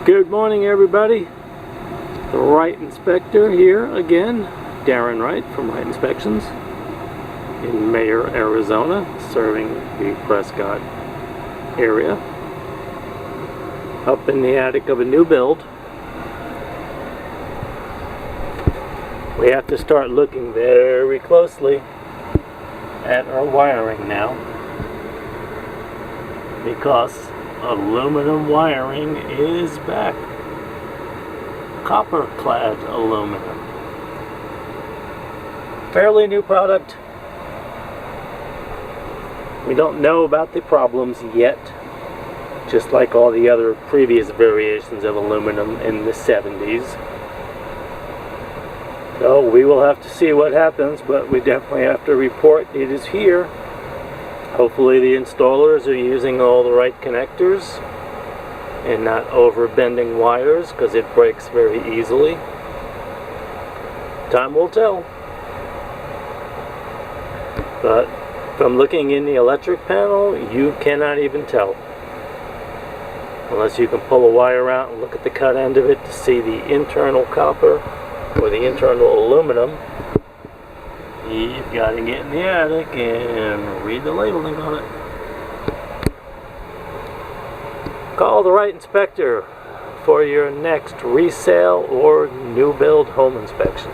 Good morning, everybody. The Wright Inspector here again. Darren Wright from Wright Inspections in Mayer, Arizona, serving the Prescott area. Up in the attic of a new build. We have to start looking very closely at our wiring now, because aluminum wiring is back. Copper clad aluminum. Fairly new product. We don't know about the problems yet, just like all the other previous variations of aluminum in the 70s. So we will have to see what happens, but we definitely have to report it is here. Hopefully the installers are using all the right connectors and not over bending wires, because it breaks very easily. Time will tell. But from looking in the electric panel, you cannot even tell. Unless you can pull a wire out and look at the cut end of it to see the internal copper or the internal aluminum. You've got to get in the attic and read the labeling on it. Call the Wright Inspector for your next resale or new build home inspection.